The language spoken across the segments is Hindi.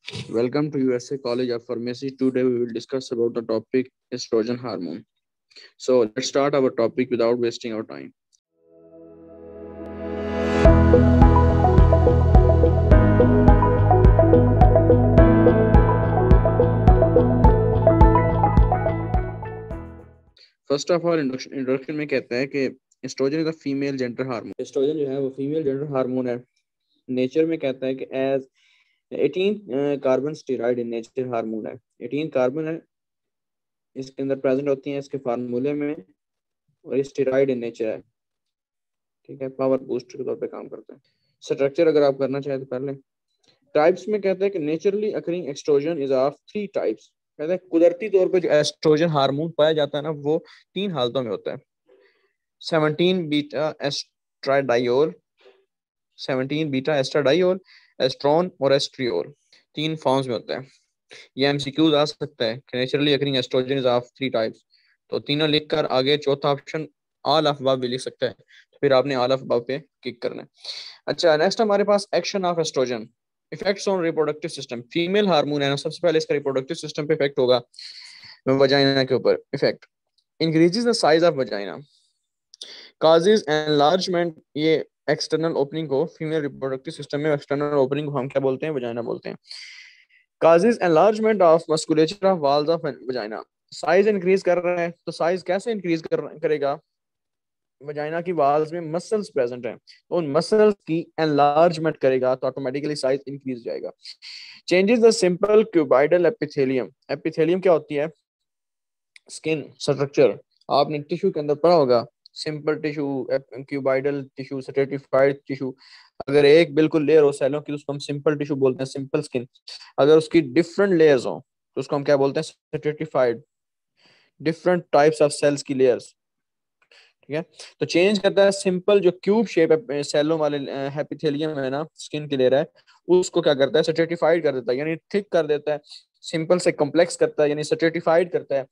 Welcome to USA College of Pharmacy. Today we will discuss about the topic estrogen hormone. So let's start our topic without wasting our time. First of all introduction में कहता है कि estrogen is a female gender hormone. Estrogen जो है वो फीमेल जेंडर हार्मोन है। नेचर में कहता है कि as 18 carbon steroid in nature hormone है। 18 कार्बन है इसके अंदर प्रेजेंट होती हैं इसके फार्मूले में, और स्टेरॉइड इन नेचर है। ठीक है, पावर बूस्टर के तौर पे काम करता है। स्ट्रक्चर अगर आप करना चाहें तो कर लें। टाइप्स में कहता है कि naturally occurring estrogen is of 3 types. कहता है कुदरती तौर पे जो एस्ट्रोजन हार्मोन पाया जाता है ना, वो 3 हालतों में होता है। 17 बीटा एस्ट्राडायोल, 17 बीटा एस्ट्राडायोल, एस्ट्रॉन और एस्ट्रियोल, 3 फॉर्म्स में होता है। ये एमसीक्यूज आ सकता है कि naturally occurring estrogen is of 3 types. तो तीनों लिखकर आगे चौथा ऑप्शन ऑल ऑफ अबव भी लिख सकता है, तो फिर आपने ऑल ऑफ अबव पे क्लिक करना है। अच्छा, नेक्स्ट हमारे पास action of estrogen, effects on reproductive system. Female hormone है ना, सबसे पहले इसका रिप्रोडक्टिव सिस्टम पे इफेक्ट होगा, वजाइना के ऊपर effect. Increases the size of vagina, causes enlargement. ये एक्सटर्नल ओपनिंग को, फीमेल रिप्रोडक्टिव सिस्टम में एक्सटर्नल ओपनिंग को हम क्या बोलते हैं? वजाइना बोलते हैं। Causes enlargement of musculature of walls of vagina. Size increase कर रहा है, तो साइज कैसे इंक्रीज करेगा? वजाइना की वाल्स में मसल्स प्रेजेंट हैं, तो उन मसल्स की एनलार्जमेंट करेगा तो ऑटोमेटिकली साइज इंक्रीज जाएगा। Changes the simple cuboidal epithelium. Epithelium क्या होती है? Skin structure. आपने टिश्यू के अंदर पढ़ा होगा, simple tissue, cuboidal tissue, stratified tissue. अगर एक बिल्कुल लेयर हो सेलों की तो उसको हम सिंपल टिश्यू बोलते हैं, सिंपल स्किन। अगर उसकी डिफरेंट लेयर्स हो तो उसको हम क्या बोलते हैं? Stratified, different types of cells की लेयर्स। ठीक है, तो चेंज करता है सिंपल जो क्यूब शेप है सेलों वाले एपिथेलियम है ना, स्किन के लेयर है, उसको क्या करता है? स्ट्रेटिफाइड कर देता है, यानी थिक कर देता है। सिंपल से कॉम्प्लेक्स करता है, यानी स्ट्रेटिफाइड करता है।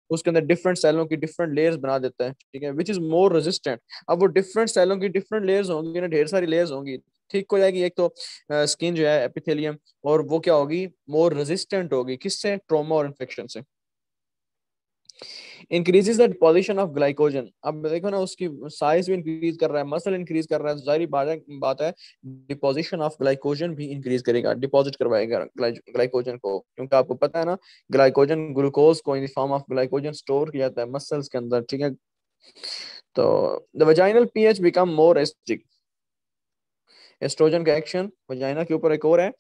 उसके अंदर डिफरेंट सेलों की डिफरेंट लेयर्स बना देता है। ठीक है, विच इज मोर रेजिस्टेंट। अब वो डिफरेंट सेलों की डिफरेंट लेयर्स होंगी ना, ढेर सारी लेयर्स होंगी, ठीक हो जाएगी एक तो स्किन जो है एपिथेलियम, और वो क्या होगी? मोर रेजिस्टेंट होगी। किससे? ट्रोमा और इन्फेक्शन से। Increases the deposition of glycogen. अब देखो ना, उसकी साइज भी इंक्रीज कर रहा है, मसल इंक्रीज कर रहा है, जाहिर बात है डिपोजिशन ऑफ ग्लाइकोजन भी इंक्रीज करेगा, डिपॉजिट करवाएगा ग्लाइकोजन को, क्योंकि आपको पता है ना, ग्लाइकोजन ग्लूकोज को in the form of glycogen store किया जाता है मसल्स के अंदर। ठीक है, तो the vaginal pH become more acidic. Estrogen का एक्शन वजाइना के ऊपर एक और है,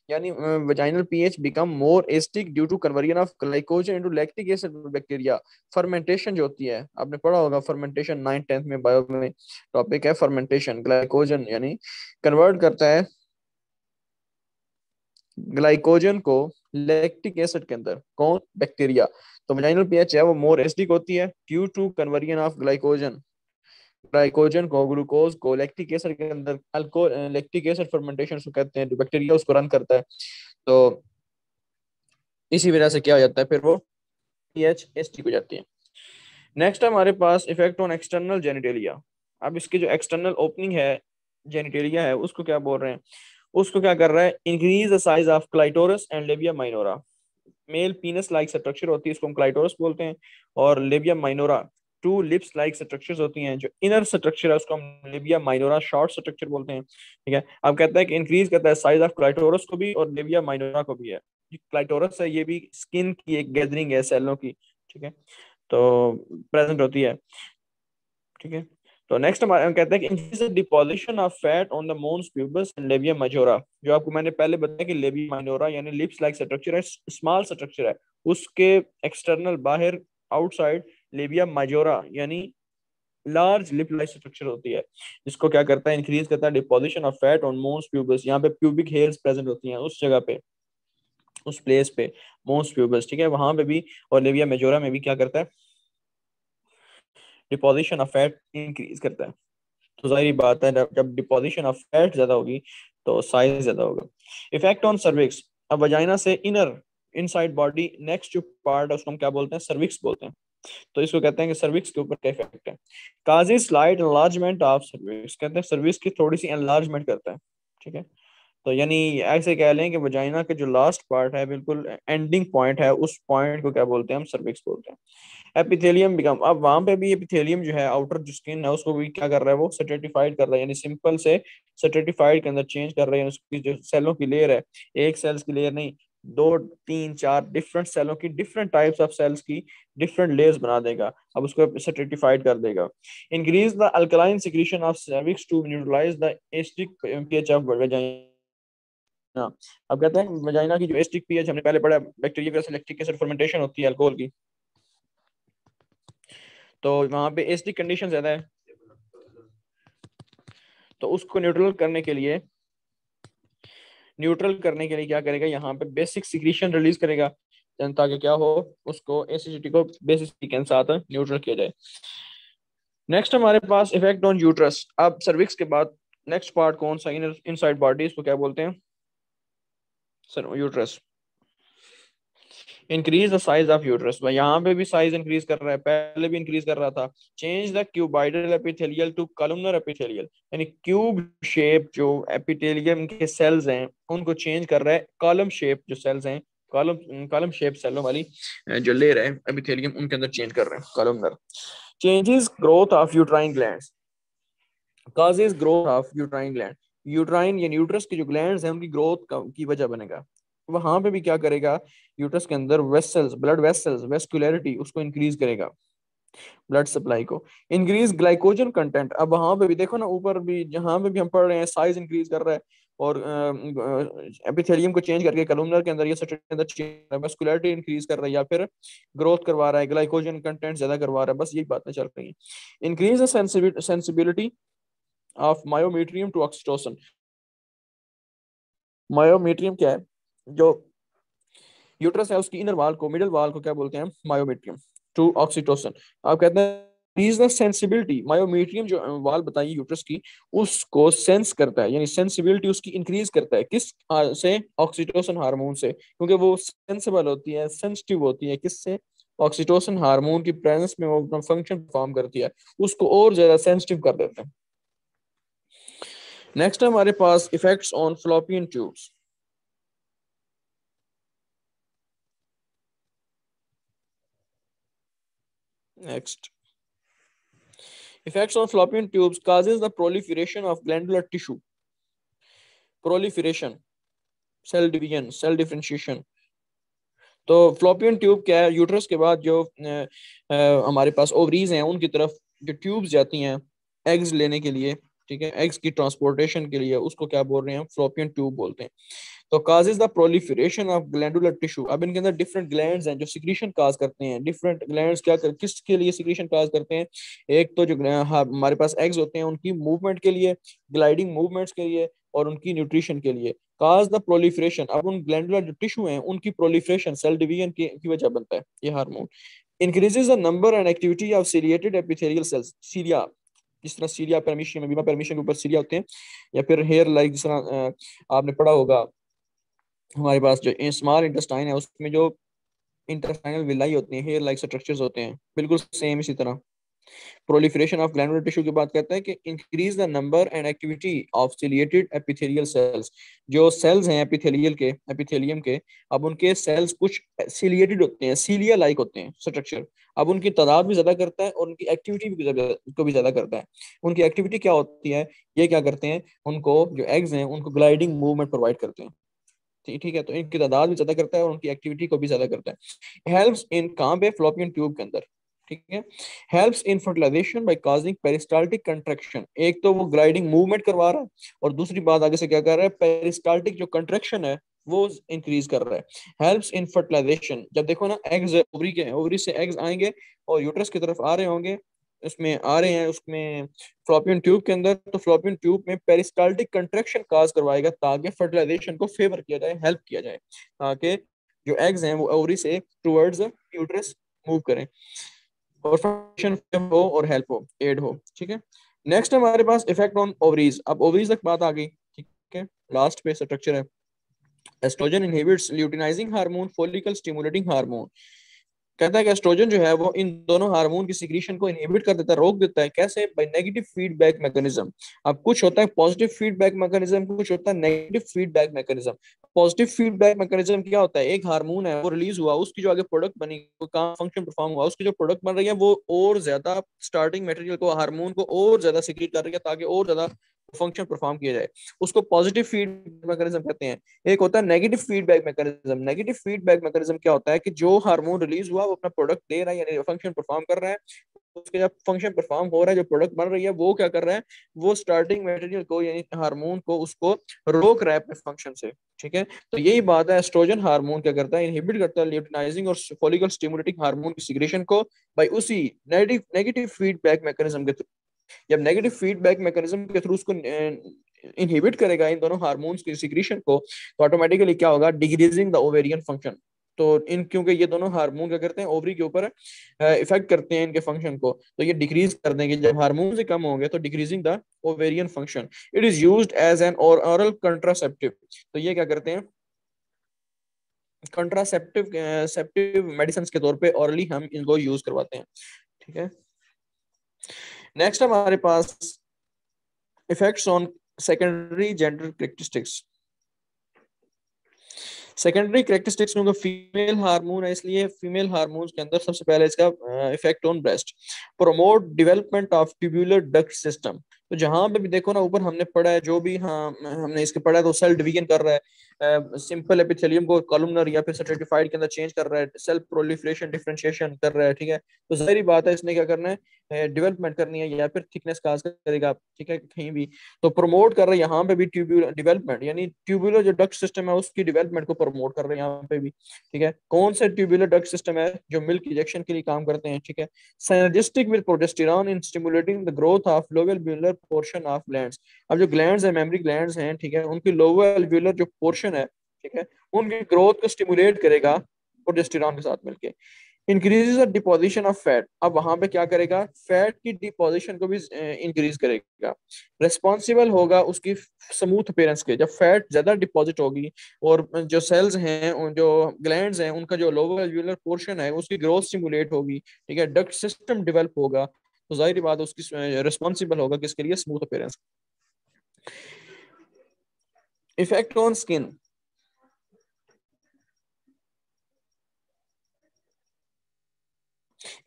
यानी vaginal pH become more acidic due to conversion of glycogen into lactic acid bacteria. Fermentation जो होती है, आपने पढ़ा होगा फर्मेंटेशन 9th 10th में बायो में टॉपिक है फर्मेंटेशन। ग्लाइकोजन यानी कन्वर्ट करता है ग्लाइकोजन को लैक्टिक एसिड के अंदर, कौन? बैक्टीरिया। तो वजाइनल पीएच है वो मोर एसिडिक होती है due to conversion of glycogen, glycogen को, ग्लूकोज को लैक्टिक एसिड के अंदर। अल्कोहल लैक्टिक एसिड फर्मेंटेशन उसको कहते हैं, जो बैक्टीरिया उसको रन करता है। तो इसी वजह से क्या हो जाता है, फिर वो पीएच एसिडिक हो जाती है। नेक्स्ट हमारे पास इफेक्ट ऑन एक्सटर्नल जेनिटेलिया। अब इसकी जो एक्सटर्नल ओपनिंग है, जेनिटेलिया है, उसको क्या बोल रहे हैं? उसको क्या कर रहा है? Increase the size of clitoris and labia minora. Male penis like structure होती है, इसको हम क्लाइटोरस बोलते हैं, और labia minora two lips like structures होती हैं। जो इनर स्ट्रक्चर है उसको हम लेबिया माइनोरा शॉर्ट स्ट्रक्चर बोलते हैं। ठीक है, अब कहता है कि इंक्रीज करता है साइज ऑफ क्लाइटोरस को भी और लेबिया माइनोरा को भी है। क्लाइटोरस है, ये भी स्किन की एक गैदरिंग है सेलों की। ठीक है, तो प्रेजेंट होती है। ठीक है, तो नेक्स्ट हम कहते हैं कि increase the deposition of fat on the mons pubis and labia majora. जो आपको मैंने पहले बताया कि लेबिया माइनोरा यानी लिप्स लाइक स्ट्रक्चर है, स्मॉल स्ट्रक्चर है, उसके एक्सटर्नल बाहर आउटसाइड लेबिया मेजोरा यानी लार्ज लिप लाइक स्ट्रक्चर होती है, जिसको क्या करता है? इंक्रीज करता है deposition of fat on mons pubis. यहाँ पे प्यूबिक हेयर्स प्रेजेंट होती हैं उस जगह पे, उस प्लेस पे, मोन्स प्यूबस। ठीक है, वहां पे भी, और लेबिया मेजोरा में भी क्या करता है? डिपोजिशन ऑफ फैट इंक्रीज करता है। तो जाहिर बात है जब डिपोजिशन ऑफ फैट ज्यादा होगी तो साइज ज्यादा होगा। Effect on cervix. अब वजाइना से इनर इनसाइड बॉडी नेक्स्ट जो पार्ट है उसको हम क्या बोलते हैं? सर्विक्स बोलते हैं। तो इसको कहते हैं कि सर्विक्स के ऊपर क्या इफेक्ट है? Causes slide enlargement of cervix. कहते हैं सर्विक्स की थोड़ी सी एनलार्जमेंट करता है। ठीक है, तो यानी ऐसे कह लें कि वजाइना का जो लास्ट पार्ट है, बिल्कुल एंडिंग पॉइंट है, उस पॉइंट को क्या बोलते हैं हम, सर्विक्स बोलते हैं। एपिथेलियम बिकम, अब वहां पे भी एपिथेलियम जो है, आउटर जो स्किन है उसको भी क्या कर रहा है, वो स्ट्रेटिफाइड कर रहा है, यानी सिंपल से स्ट्रेटिफाइड के अंदर चेंज कर रहे हैं। उसकी जो सेलों की लेयर है, एक सेल्स की लेयर नहीं, दो तीन चार डिफरेंट सेलों की, डिफरेंट टाइप्स ऑफ सेल्स की डिफरेंट लेयर्स बना देगा। अब उसको स्ट्रेटिफाइड कर देगा। Increase the alkaline secretion of cervix to neutralize the acidic pH of vagina. अब कहते हैं वजाइना की जो एसिडिक पीएच, हमने पहले पढ़ा, बैक्टीरिया के लैक्टिक एसिड फर्मेंटेशन होती है अल्कोहल की, तो वहां पे एसिडिक कंडीशन ज्यादा है, तो उसको न्यूट्रल करने के लिए क्या करेगा, यहाँ पे बेसिक सिक्रीशन रिलीज करेगा, ताकि क्या हो, उसको एसिडिटी को बेसिक के साथ न्यूट्रल किया जाए। नेक्स्ट हमारे पास इफेक्ट ऑन यूट्रस। अब सर्विक्स के बाद नेक्स्ट पार्ट कौन सा, इनसाइड बॉडी, इसको क्या बोलते हैं, sir uterus. Increase the size of uterus, भाई यहाँ पे भी साइज इंक्रीज कर रहा है, पहले भी इंक्रीज कर रहा था। Change the cuboidal epithelial to columnar epithelial, यानी क्यूब शेप जो एपिथेलियम के सेल्स हैं उनको चेंज कर रहा है, कॉलम शेप जो सेल्स हैं, कॉलम कॉलम शेप सेलों वाली जो लेयर है एपिथेलियम, उनके अंदर चेंज कर रहे हैं, columnar. Changes growth of uterine glands, causes growth of uterine gland, uterine यानी यूट्रस की जो ग्लैंड्स हैं उनकी ग्रोथ की वजह बनेगा। वहां पे भी क्या करेगा, यूट्रस के अंदर वेसल्स, ब्लड वेसल्स, वेस्कुलरिटी उसको इंक्रीज करेगा, ब्लड सप्लाई को। इंक्रीज ग्लाइकोजन कंटेंट, अब वहां पे भी देखो ना, ऊपर भी जहां पे भी हम पढ़ रहे हैं साइज इंक्रीज कर रहा है, और एपिथेलियम को चेंज करके कलुमनर के अंदर या सटल के अंदर वेस्कुलरिटी इंक्रीज कर रहा है, या फिर ग्रोथ करवा रहा है, ग्लाइकोजन कंटेंट ज्यादा करवा रहा है, बस यही बातें चल रही हैं। Increase sensibility of myometrium to oxytocin. Myometrium क्या है, जो यूट्रस है उसकी इनर वाल को, मिडल वाल को क्या बोलते हैं, मायोमीट्रियम टू ऑक्सीटोसिन। आप कहते हैं इंक्रीज द सेंसिबिलिटी, मायोमीट्रियम जो वाल बताइए यूट्रस की, उसको सेंस करता है, यानी सेंसिबिलिटी उसकी इंक्रीज करता है, किस से, ऑक्सीटोसिन हार्मोन से, क्योंकि वो सेंसिबल होती है, सेंसिटिव होती है, किससे, ऑक्सीटोसिन हार्मोन की प्रेजेंस में वो अपना फंक्शन परफॉर्म करती है, उसको और ज्यादा सेंसिटिव कर देते हैं। नेक्स्ट हमारे पास effects on fallopian tubes. Next, effects on fallopian tubes causes the proliferation of glandular tissue, proliferation, cell division, cell differentiation। तो फ्लोपियन ट्यूब क्या है, यूट्रस के बाद जो हमारे पास ओवरीज हैं उनकी तरफ जो ट्यूब्स जाती हैं एग्स लेने के लिए, ठीक है, एग्स की ट्रांसपोर्टेशन के लिए, उसको क्या बोल रहे हैं, फ्लोपियन ट्यूब बोलते हैं। तो causes the proliferation of glandular tissue, अब इनके अंदर डिफरेंट ग्लैंड्स हैं जो सिक्रीशन काज करते हैं, डिफरेंट ग्लैंड्स किसके लिए सिक्रीशन काज करते हैं, एक तो जो हमारे पास एग्स होते हैं उनकी मूवमेंट के लिए, ग्लाइडिंग मूवमेंट्स के लिए, और उनकी न्यूट्रिशन के लिए। काज द प्रोलिफरेशन, अब उन ग्लैंडुलर जो टिश्यू हैं उनकी प्रोलिफरेशन, सेल डिवीजन की वजह बनता है ये hormone. Increases the number and activity of ciliated epithelial cells, cilia, जिस तरह सीलिया परमिशियम, बीमा परमिशियम के ऊपर सीलिया होते हैं, या फिर हेयर लाइक, जिस तरह आपने पढ़ा होगा, हमारे पास जो स्मॉल इंटेस्टाइन है उसमें जो इंटेस्टाइनल विलाई होती है, हेयर लाइक स्ट्रक्चर्स होते हैं, बिल्कुल सेम इसी तरह। प्रोलिफरेशन ऑफ ग्लैंडुलर टिश्यू की बात करते हैं कि increase the number and activity of ciliated epithelial cells, जो सेल्स हैं एपिथेलियम के, अब उनके सेल्स कुछ सिलिएटेड होते हैं, सीलिया लाइक होते हैं स्ट्रक्चर, अब उनकी तादाद भी ज्यादा करता है और उनकी एक्टिविटी भी ज्यादा करता है। उनकी एक्टिविटी क्या होती है, ये क्या करते हैं, उनको जो एग्स हैं उनको ग्लाइडिंग मूवमेंट प्रोवाइड करते हैं, ठीक है, तो इनकी तादाद भी ज्यादा करता है और उनकी एक्टिविटी को भी ज्यादा करता है। हेल्प्स इन, कहाँ पे, फ्लोपियन ट्यूब के अंदर, ठीक है। Helps in fertilization by causing peristaltic contraction, एक तो वो ग्लाइडिंग मूवमेंट करवा रहा है, और दूसरी बात आगे से क्या कर रहा है, पेरिस्टाल्टिक जो कंट्रैक्शन है वो इंक्रीज कर रहा है। हेल्प्स इन फर्टिलाइजेशन, जब देखो ना एग्स ओवरी के, ओवरी से एग्स आएंगे और यूट्रस की तरफ आ रहे होंगे, उसमें आ रहे हैं, उसमें फ्लोपियन ट्यूब के अंदर, तो फ्लोपियन ट्यूब में पेरिस्टाल्टिक कंट्रैक्शन काज करवाएगा ताकि फर्टिलाइजेशन को फेवर किया जाए, हेल्प किया जाए, ताकि जो एग्स हैं वो ओवरी से टुवर्ड्स यूट्रस मूव करें और फर्टिलाइजेशन हो और हेल्प हो, एड हो, ठीक है। नेक्स्ट हमारे पास इफेक्ट ऑन ओवरीज, अब ओवरीज तक बात आ गई, ठीक है, लास्ट पे स्ट्रक्चर है। Estrogen inhibits luteinizing hormone, follicle stimulating hormone. कहता है कि एस्ट्रोजन जो है वो इन दोनों हार्मोन की सिक्रीशन को इनहिबिट कर देता है, रोक देता है। कैसे? By negative feedback mechanism. अब कुछ होता है पॉजिटिव फीडबैक मैकेनिज्म, कुछ होता है negative feedback mechanism. Positive feedback mechanism क्या होता है? एक हार्मोन है वो रिलीज हुआ, उसकी जो आगे प्रोडक्ट बनी, वो काम फंक्शन परफॉर्म हुआ, उसकी जो प्रोडक्ट बन रही है वो और ज्यादा स्टार्टिंग मटेरियल को, हार्मोन को और ज्यादा सिक्रीट कर रही है ताकि और ज्यादा फंक्शन परफॉर्म किया जाए। उसको पॉजिटिव फीडबैक मैकेनिज्म कहते हैं। एक होता है negative feedback mechanism. Negative feedback mechanism क्या होता है कि जो हार्मोन रिलीज हुआ वो अपना प्रोडक्ट दे रहा है, यानी फंक्शन परफॉर्म कर रहा है, उसके जब फंक्शन परफॉर्म हो रहा है, जो प्रोडक्ट बन रही है वो क्या कर रहा है, वो स्टार्टिंग मटेरियल को यानी हार्मोन को उसको रोक रहा है अपने फंक्शन से। ठीक है, तो यही बात है। एस्ट्रोजन हार्मोन क्या करता है? इनहिबिट करता है ल्यूटिनाइजिंग और फॉलिकल स्टिमुलेटिंग हार्मोन की सिक्रेशन को भाई उसी नेगेटिव नेगेटिव फीडबैक मैकेनिज्म के थ्रू। जब नेगेटिव फीडबैक मैकेनिज्म के थ्रू उसको इनहिबिट करेगा इन दोनों हार्मोन्स की सिक्रीशन को, तो ऑटोमेटिकली क्या होगा? Decreasing the ovarian function. तो इन क्योंकि ये दोनों हार्मोन क्या करते हैं? ओवरी के ऊपर इफेक्ट करते हैं इनके फंक्शन को, तो ये डिक्रीज कर देंगे। जब हार्मोन से कम होंगे तो decreasing the ovarian function. It is used as an oral contraceptive. तो ये क्या करते हैं? कंट्रासेप्टिव सेप्टिव मेडिसिन के तौर पे ऑरली हम इनको यूज करवाते हैं। ठीक है, नेक्स्ट हमारे पास effects on secondary gender characteristics. Secondary characteristics में फीमेल हार्मोन है, इसलिए फीमेल हार्मोन्स के अंदर सबसे पहले इसका effect on breast, promote development of tubular duct system. तो जहां पे भी देखो ना, ऊपर हमने पढ़ा है, जो भी हाँ हमने इसके पढ़ा है, तो सेल डिवीजन कर रहा है, सिंपल एपिथेलियम को कॉलमनर या फिर स्ट्रेटिफाइड के अंदर चेंज कर रहा है, सेल प्रोलिफरेशन डिफरेंशिएशन कर रहा है। ठीक है, तो जाहिर बात है इसने क्या करना है? डेवलपमेंट करनी है या फिर थिकनेस काज करेगा। ठीक है, कहीं भी तो प्रमोट कर रहा है यहाँ पे भी ट्यूब्यूलर डेवलपमेंट, यानी ट्यूबुलर जो डक्ट सिस्टम है उसकी डेवलपमेंट को प्रमोट कर रहे हैं यहाँ पे भी। ठीक है, कौन से ट्यूबुलर डक्ट सिस्टम है? जो मिल्क इंजेक्शन के लिए काम करते हैं। ठीक है, synergistic with progesterone in stimulating the growth of lower alveolar portion of glands. अब जो ग्लैंड्स है, मेमोरी ग्लैंड्स हैं, ठीक है, उनकी लोअर एल्वियोलर जो पोर्शन है, ठीक है, उनकी ग्रोथ को स्टिमुलेट करेगा प्रोजेस्टेरॉन के साथ मिलके। Increases the deposition of fat. अब वहां पे क्या करेगा? फैट की डिपोजिशन को भी इंक्रीज करेगा। रिस्पॉन्सिबल होगा उसकी स्मूथ अपीयरेंस के। जब फैट ज्यादा डिपॉजिट होगी और जो सेल्स हैं, जो ग्लैंड्स हैं, उनका जो लोअर एल्वियोलर पोर्शन है उसकी ग्रोथ स्टिमुलेट होगी। ठीक है, डक्ट सिस्टम डेवलप होगा, तो जाहिर बात है उसकी रिस्पॉन्सिबल होगा किसके लिए? Smooth appearance. Effect on skin.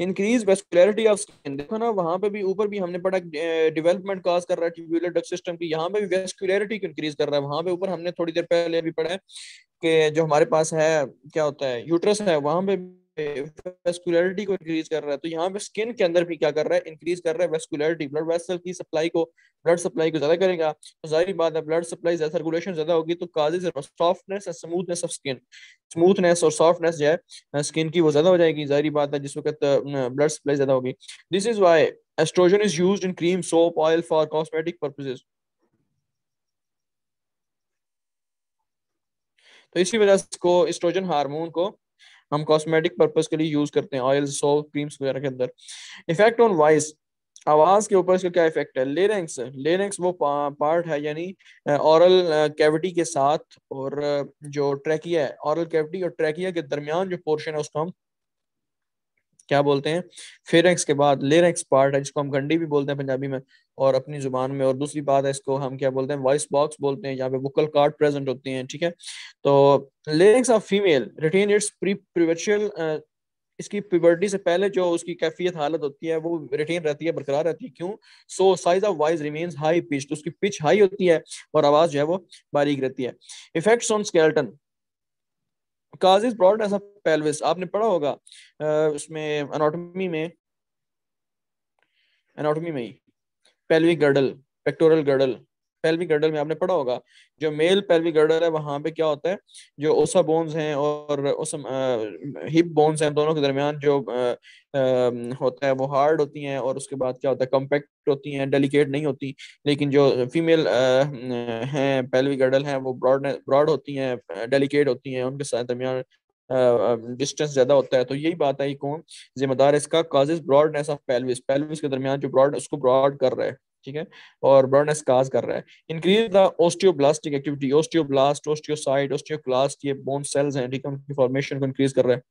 Increase vascularity of skin. देखो ना, वहां पे भी ऊपर भी हमने पढ़ा डेवलपमेंट काज कर रहा है ट्यूबुलर डक्ट सिस्टम की, यहाँ पे भी वेस्कुलरिटी को इंक्रीज कर रहा है। वहां पे ऊपर हमने थोड़ी देर पहले भी पढ़ा है कि जो हमारे पास है क्या होता है, यूट्रस है, वहां पे वेस्कुलरिटी को इंक्रीज कर रहा है। तो यहाँ पे स्किन के अंदर भी क्या कर रहा है? इंक्रीज कर रहा है वेस्कुलरिटी। ब्लड वेसल की सप्लाई को, ब्लड सप्लाई को ज्यादा करेगा, तो जाहिर बात है ब्लड सप्लाई ज्यादा, सर्कुलेशन ज्यादा होगी, तो causes softness and smoothness of skin. Smoothness और सॉफ्टनेस जो है स्किन की वो ज्यादा हो जाएगी, जाहिर बात है, जिस वक्त ब्लड सप्लाई ज्यादा होगी। This is why estrogen is used in cream, soap, oil for cosmetic purposes. तो इसी वजह से इसको एस्ट्रोजन हार्मोन को हम कॉस्मेटिक पर्पस के लिए यूज करते हैं, ऑयल, सोप, क्रीम्स वगैरह के अंदर। Effect on voice. आवाज के ऊपर इसका क्या इफेक्ट है? लेरिंग्स। लेरिंग्स वो पार्ट है, यानी ओरल कैविटी के साथ और जो ट्रैकिया है, ओरल कैविटी और ट्रैकिया के दरमियान जो पोर्शन है उसको हम क्या बोलते हैं? फेरेंक्स के बाद लेरेंक्स पार्ट है, जिसको हम घंटी भी बोलते हैं पंजाबी में और अपनी जुबान में। और दूसरी बात है, इसको हम क्या बोलते हैं? वॉइस बॉक्स बोलते हैं, यहाँ पे वोकल कार्ड प्रेजेंट होती हैं। ठीक है, तो larynx of female retain its premature, इसकी प्यूबर्टी से पहले जो उसकी कैफियत हालत होती है वो रिटेन रहती है, बरकरार रहती है। क्यों? So size of voice remains high pitch, उसकी पिच हाई होती है और आवाज जो है वो बारीक रहती है। Effects on skeleton. Causes broadness of pelvis, आपने पढ़ा होगा उसमें एनाटॉमी में ही pelvic girdle, pectoral girdle, pelvic girdle में आपने पढ़ा होगा। जो मेल पेल्विक गर्डल है वहां पे क्या होता है? जो ओसा बोन्स हैं और ओसम हिप बोन्स हैं, दोनों के दरमियान जो होता है वो हार्ड होती हैं, और उसके बाद क्या होता है? कॉम्पैक्ट होती हैं, डेलिकेट नहीं होती। लेकिन जो फीमेल हैं पेल्विक गर्डल हैं वो ब्रॉड ब्रॉड होती हैं, डेलिकेट होती हैं, उनके साथ दरमियान डिस्टेंस ज्यादा होता है। तो यही बात है, कौन जिम्मेदार है इसका? Causes broadness of pelvis, pelvis के दरमियान जो ब्रॉड, उसको ब्रॉड कर रहा है। ठीक है, और ब्रॉडनेस काज कर रहा है। Increase the osteoblastic activity, osteoblast, osteocyte, osteoclast, ये बोन सेल्स हैं, ठीक है, उनकी फॉर्मेशन को इंक्रीज कर रहा है।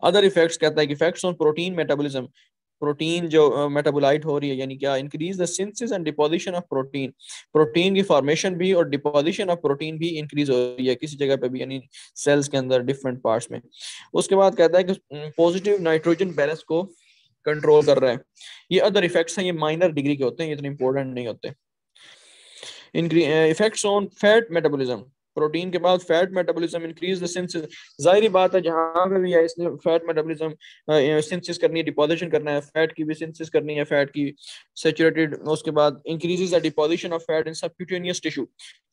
अदर इफेक्ट्स कहता है कि effects on protein metabolism, protein जो मेटाबोलाइट हो रही है, यानी क्या, increase the synthesis and deposition of protein, protein की फॉर्मेशन भी और डिपोजिशन ऑफ प्रोटीन भी इंक्रीज हो रही है किसी जगह पे भी, यानी सेल्स के अंदर डिफरेंट पार्ट्स में। उसके बाद कहता है कि पॉजिटिव नाइट्रोजन बैलेंस को कंट्रोल कर रहा है। ये अदर इफेक्ट्स हैं, ये माइनर डिग्री के होते हैं, ये इतने इंपॉर्टेंट नहीं होते। Effects on fat metabolism, protein के बाद fat metabolism increase the synthesis, जाहिर बात है जहां पे भी है इसने फैट मेटाबॉलिज्म सिंथेसिस करनी है, डिपोजिशन करना है, फैट की भी सिंथेसिस करनी है, फैट की सैचुरेटेड। उसके बाद increases the deposition of fat in subcutaneous tissue,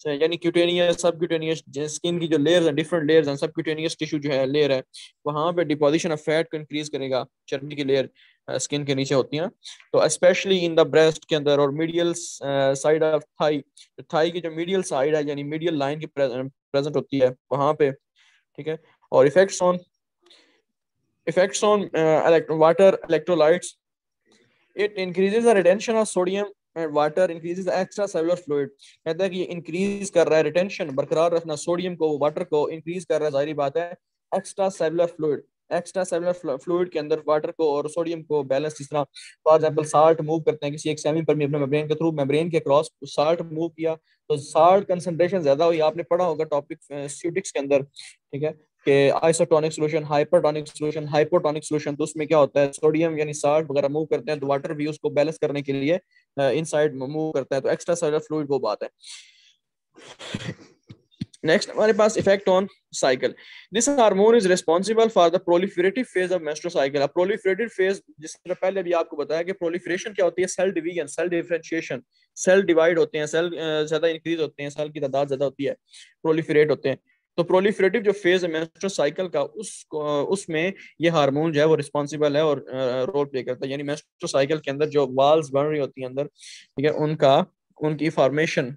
यानी क्यूटेनियस सबक्यूटेनियस स्किन की जो लेयर्स हैं, डिफरेंट लेयर्स हैं, सबक्यूटेनियस टिश्यू जो है लेयर है, वहां पे डिपोजिशन ऑफ फैट को इंक्रीज करेगा, चर्बी की लेयर स्किन के नीचे होती हैं। तो स्पेशली इन द ब्रेस्ट के अंदर और medial side of thigh, thigh की जो मीडियल साइड है यानी मीडियल लाइन की प्रेजेंट होती है वहां पे, ठीक है। और effects on water electrolytes, it increases the retention of sodium and water, increases the extra cellular fluid, कहता है कि ये इंक्रीज कर रहा है रिटेंशन, बरकरार रखना सोडियम को, वाटर को इंक्रीज कर रहा है, जाहिर बात है extra cellular fluid, extra cellular fluid के अंदर वाटर को और सोडियम को बैलेंस, जिस तरह फॉर एग्जांपल साल्ट मूव करते हैं किसी एक सेमी पर अपने मेम्ब्रेन के थ्रू, मेम्ब्रेन के क्रॉस साल्ट मूव किया तो साल्ट कंसंट्रेशन ज्यादा हुई, आपने पढ़ा होगा टॉपिक स्यूटिक्स के अंदर, ठीक है, कि isotonic solution, hypertonic solution, hypotonic solution, तो उसमें क्या होता है सोडियम यानी साल्ट वगैरह मूव करते हैं तो वाटर भी उसको बैलेंस करने के लिए इनसाइड मूव करता है, तो एक्स्ट्रा सेलुलर फ्लूइड वो बात है। नेक्स्ट हमारे पास effect on cycle, this hormone is responsible for the proliferative phase of menstrual cycle. Proliferative phase, जिस तरह पहले भी आपको बताया कि प्रोलिफरेशन क्या होती है, cell division, cell differentiation, cell divide होते हैं, सेल ज्यादा इंक्रीज होते हैं, सेल की तादाद ज्यादा होती है, प्रोलिफरेट होते हैं। तो प्रोलिफरेटिव जो फेज है मेंस्ट्रुअल साइकिल का, उसमें ये हार्मोन जो है वो रिस्पॉन्सिबल है और रोल प्ले करता है, यानी मेंस्ट्रुअल साइकिल के अंदर जो वाल्स बन रही होती है अंदर, ठीक है, उनकी फॉर्मेशन,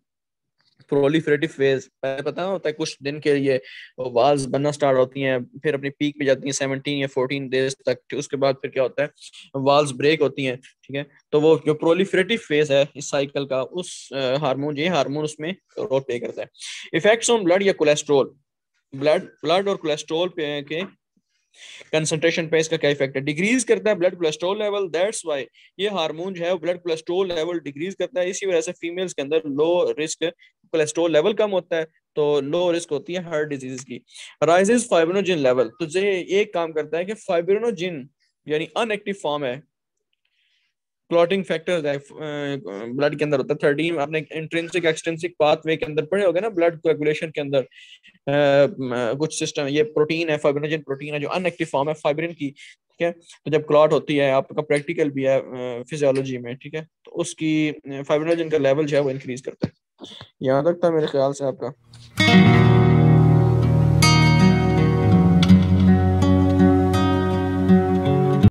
प्रोलिफरेटिव फेज पता होता है कुछ दिन के लिए वाल्स बनना स्टार्ट होती हैं, फिर अपनी पीक पे जाती हैं 17 या 14 डेज तक, उसके बाद फिर क्या होता है वाल्स ब्रेक होती हैं, ठीक है। तो वो जो प्रोलिफरेटिव फेज है इस साइकिल का, उस हार्मोन, ये हार्मोन उसमें रोल प्ले करता है। इफेक्ट्स ऑन ब्लड या कोलेस्ट्रोल, ब्लड और कोलेस्ट्रोल पे के कंसंट्रेशन पे इसका क्या इफेक्ट है, डिक्रीज करता है blood cholesterol level, that's why ये हार्मोन जो है ब्लड कोलेस्ट्रॉल लेवल डिक्रीज करता है, इसी वजह से फीमेल्स के अंदर लो रिस्क, कोलेस्ट्रॉल लेवल कम होता है तो लो रिस्क होती है हार्ट डिजीज की। राइजेस फाइब्रिनोजिन लेवल, तो ये एक काम करता है कि फाइब्रिनोजिन यानी अनएक्टिव फॉर्म है, क्लॉटिंग फैक्टर्स है ब्लड के अंदर होता है 13, आपने इंट्रिंसिक एक्सट्रिंसिक पाथवे के अंदर पढ़े होगे ना, ब्लड कोएगुलेशन के अंदर कुछ सिस्टम, ये प्रोटीन है, फाइब्रिनोजन प्रोटीन है जो अनएक्टिव फॉर्म है फाइब्रिन की, ठीक है। तो जब क्लॉट होती है, आपका प्रैक्टिकल भी है फिजियोलॉजी में, ठीक है, तो उसकी फाइब्रिनोजन का लेवल जो है वो इंक्रीज करता है। यहाँ तक था मेरे ख्याल से आपका।